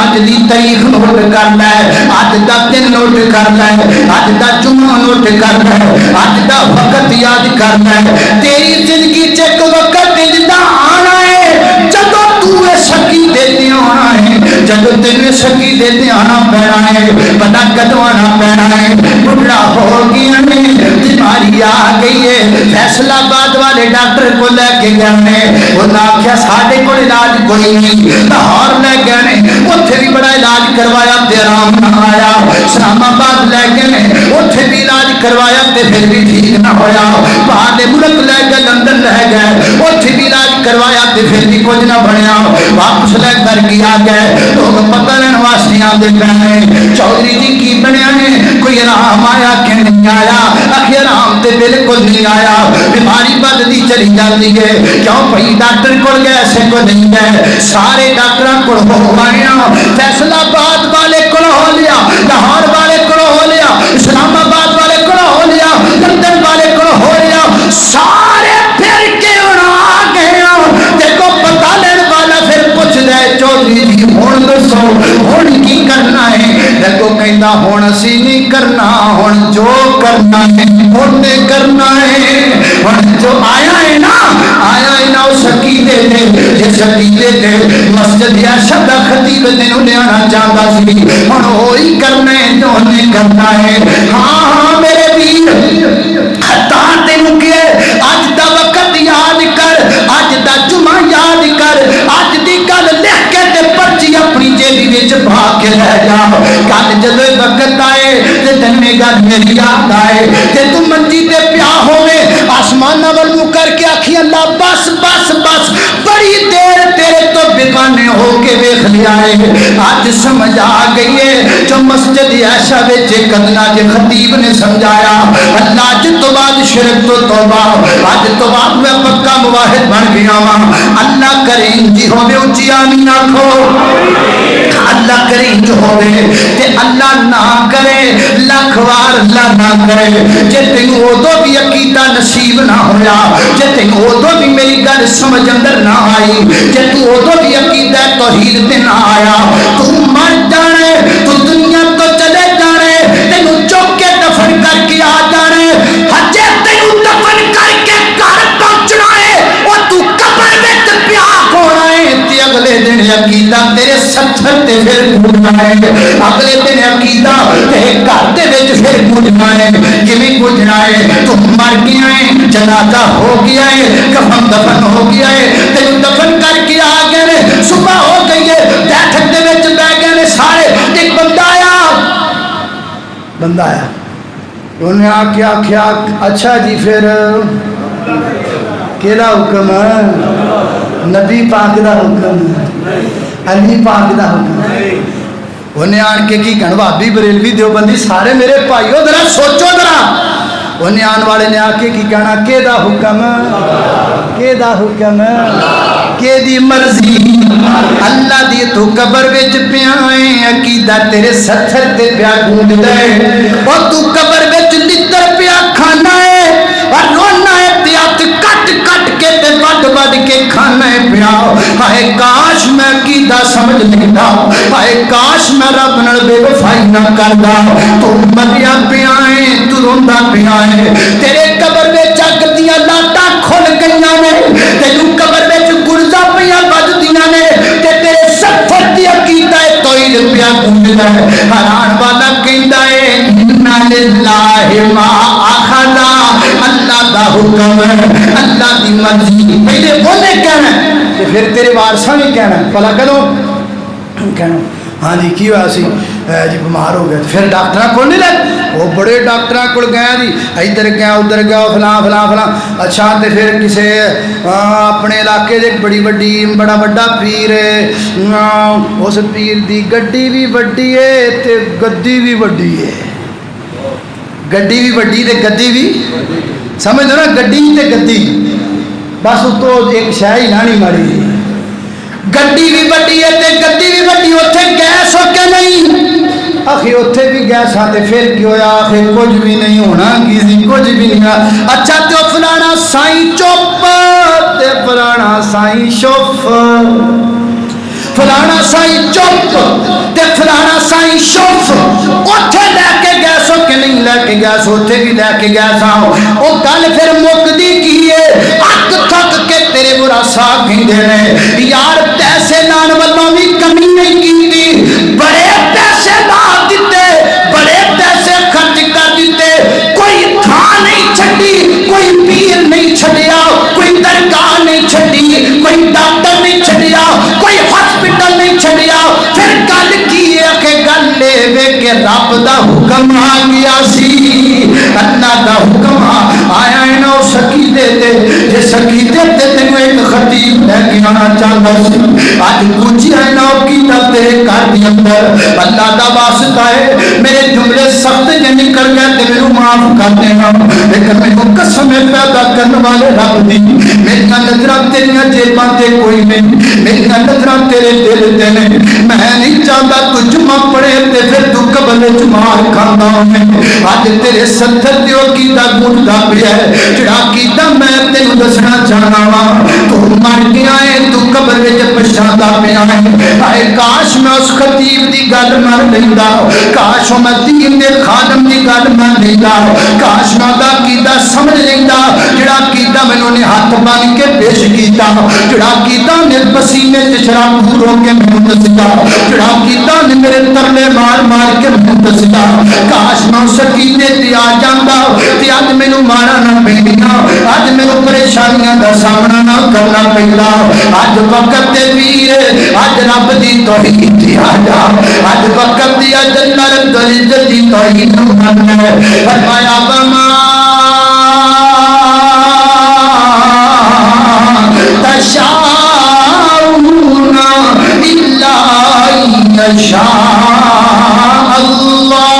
اج دی تاریخ نوٹ کر لے اج دا دن نوٹ کر لے اج دا جمعہ نوٹ کر لے اج دا وقت یاد کر لے تیری زندگی چ ایک وقت جدا آنا ہے جدو تو سکی دیتے آنا ہے جدو تین سکی دیتے آنا پینا ہے پتا کدو آنا پینا ہے بڑھڑا ہو گیا نے بیماری آ گئی ہے فیصلہ آباد والے ڈاکٹر کو لے کے گئے انہیں آخیا ساڈے کو علاج کوئی نہیں لاہور لے گئے اتنے بھی بڑا علاج کروایا تے آرام نہ آیا اسلام آباد لے گئے اتنے بھی علاج کروایا تے پھر بھی ٹھیک نہ ہویا باہر دے ملک لے گئے لندن لے گئے اتنے بھی علاج کروایا تے پھر بھی کچھ نہ بنیا واپس لے کر کے آ گئے لوگ پتہ لین واسطے آتے پے چودھری جی کی بنیا ہے کوئی آرام آیا کہ نہیں آیا آخر آرام تے بالکل نہیں آیا بیماری بدتی چلی جاتی ہے کیوں بھائی ڈاکٹر کو گئے ایسے کو نہیں گئے سارے ڈاکٹر کو ہو گئے فیصلہ آباد والے کو ہو لیا لاہور والے کو ہو لیا اسلام آباد والے کو ہو لیا لندن والے کو ہو لیا سارے پھر کے آ گئے دیکھو پتا لین والا پھر پوچھ دے چودھری جی ہوں دسو ہوں کی کرنا ہے دیکھو کہنا ہوں اسی نہیں کرنا ہوں جو کرنا ہے ہوں کرنا ہے ہوں جو آیا ہے نا اس عقیدے دے جس عقیدے دے مسجد یا شدہ خطیب تینوں لیانا چاہتا سی ہوں وہی کرنا ہے جو انہیں کرنا ہے ہاں میرے ویر حتا تینوں کیے اج دا وقت یاد کر اج دا جمعہ یاد کر اج دی گل لکھ کے تے پرچی اپنی جیبی وچ پا کے لے جا کل جدوں وقت آئے تے تینوں گل میری یاد آئے تے تو منجی تے پیا ہوے آسمان ول منہ کر کے آکھی اللہ بس بس بس بڑی دیر تیرے تو بیگانے ہو کے ویکھ لیا ہے اج سمجھ آ گئی ہے جو مسجد عائشہ وچ کدنا جے خطیب نے سمجھایا اللہ اج تو بعد شرک تو توبہ اج تو بعد میں پکا موحد بن گیا ہوں اللہ کریم جی ہوے اونچی آمین آکھو اللہ کریم جو ہوے تے اللہ نہ کرے لاکھ وار اللہ نہ کرے جے تینوں اودوں بھی عقیدہ نصیب نہ ہویا جے تینوں اودوں بھی میری گل سمجھ اندر نہ آئی جے تو اودوں بھی عقیدہ توحید تے نہ آیا تو مر جانے تو دنیا تو چلے جانے تینوں چوک کے دفن کر کے آ جانے ہجے تینوں دفن کر کے گھر پہنچنا ہے اور تو قبر وچ پیا ہونا ہے تے اگلے دن عقیدہ تیرے ستھر تے پھر گھومنا ہے اگلے دن عقیدہ تیرے گھر دے وچ پھر گھومنا ہے کیویں گھومنا ہے تو مر گیا ہے جنازہ ہو گیا ہے کفن دفن ہو گیا ہے تینوں دفن کر کے آ گئے صبح ہو گئی ہے بیٹھک دے وچ بیٹھ گئے سارے ایک بندہ آیا انہیں آکھیا اچھا جی پھر کیڑا حکم ہے نبی پاک دا حکم علی پاک دا حکم انہیں آن کے کی کہنا بھابی بریلوی دیوبندی سارے میرے بھائیو ذرا سوچو ذرا انہیں آن والے نے آ کے کی کہنا کہ دا حکم کہ دا حکم کہ دی مرضی اللہ دی تو قبر وچ پیا ہے عقیدہ تیرے ستھر تے پیا گونج دے اور تو قبر وچ لتر پیا کھانا ہے اور رونا ہے تے ہاتھ کٹ کٹ کے تے وڈ وڈ کے کھانا ہے پیا ہائے کاش میں عقیدہ سمجھ لیتا ہائے کاش میں رب نال بے وفائی نہ کردا تو مریا پیا ہے تو روندا پیا ہے تیرے قبر وچ اگ دیاں لاٹاں کھل گئیاں نے تینوں قبر وچ گرزاں پیاں بجدیاں نے تے تیرے سفر دی عقیدہ توحید پیا گونجدا ہے حیران والا کہندا ہے انا للہ ما اخذ اللہ دا حکم ہے اللہ دی مرضی پہلے بولے کہنا تے پھر تیرے وارثاں بھی کہنا بھلا کہنا ہاں جی کی ہوا سی جی بیمار ہو گیا پھر ڈاکٹر کو نہیں لے وہ بڑے ڈاکٹر کو گیا جی ادھر گیا ادھر گیا فلاں فلاں فلاں اچھا تو پھر کسی اپنے علاقے دے بڑی وڈی بڑا وڈا پیر ہے اس پیر دی گڈی بھی وڈی ہے تے گدی بھی وڈی ہے گڈی بھی وڈی تے گدی بھی سمجھ دو نا گڈی تے گدی بس اتو ایک شے ہی نہ نہیں ماری گڈی بھی وڈی ہے تے گدی بھی وڈی اتنے گیس ہو کے نہیں آخر اتنے بھی گیس آتے پھر کی ہویا آخر کچھ بھی نہیں ہونا کسی کچھ بھی نہیں ہونا اچھا تو فلانا سائیں چپ تے فلانا سائیں شف فلانا سائیں چپ کے گیا سا وہ گل پھر مکدی کی ہے اک تھک کے تیرے برا صاحب کہندے نے یار پیسے نان والوں بھی کمی نہیں کیتی بڑے پیسے لا دیتے بڑے پیسے خرچ کر دیتے کوئی تھان نہیں چھڈی کوئی پیر نہیں چھڈیا کوئی درگاہ نہیں چھڈی کوئی ڈاکٹر نہیں چھڈیا کوئی ہاسپٹل نہیں چھڈیا پھر گل کی ہے کہ گل لے وے کہ رب دا حکم آ گیا سی اللہ دا حکم آیا ہے نا سکیدے تے جے سکیدے تے تینوں ایک خطیب لے کے آنا چاہتا سی اج پوچھیا ہے نا کی تے کر دی اندر اللہ دا واسطہ ہے میرے جملے سخت جے نکل گئے تے میرے معاف کر دینا لیکن میں قسم پیدا کرنے والے رب دی میری نظراں تیریاں جیباں تے کوئی نہیں میری نظراں تیرے دل تے نہیں میں نہیں چاہتا تو جمعہ پڑھے تے پھر تو قبر وچ مار کھاندا ہوے اج تیرے ستر تے او کیتا گھٹدا پیا ہے جڑا کیتا میں تینوں دسنا چاہنا وا تو مر گیا ہے تو قبر وچ پچھتادا پیا ہے اے کاش میں اس خطیب دی گل مان لیندا کاش میں دین دے خادم دی گل مان لیندا کاش میں دا کیتا سمجھ لیندا جڑا کیتا مینوں نے ہاتھ بن کے پیش کیتا جڑا کیتا نے پسینے تے شراب پورو کے مینوں دسدا جڑا کیتا نے میرے ترلے مار مار کے مینوں دسدا کاش میں سکینے تے آ جاندا تے اج مینوں مارا نہ پیندا اج مینوں پریشانیاں دا سامنا نہ کرنا پیندا اج وقت تے ویر اج رب دی توحید دی آ جا اج وقت دی اج نرم دل دی توحید من فرمایا وما تشاءون الا ان شاء اللہ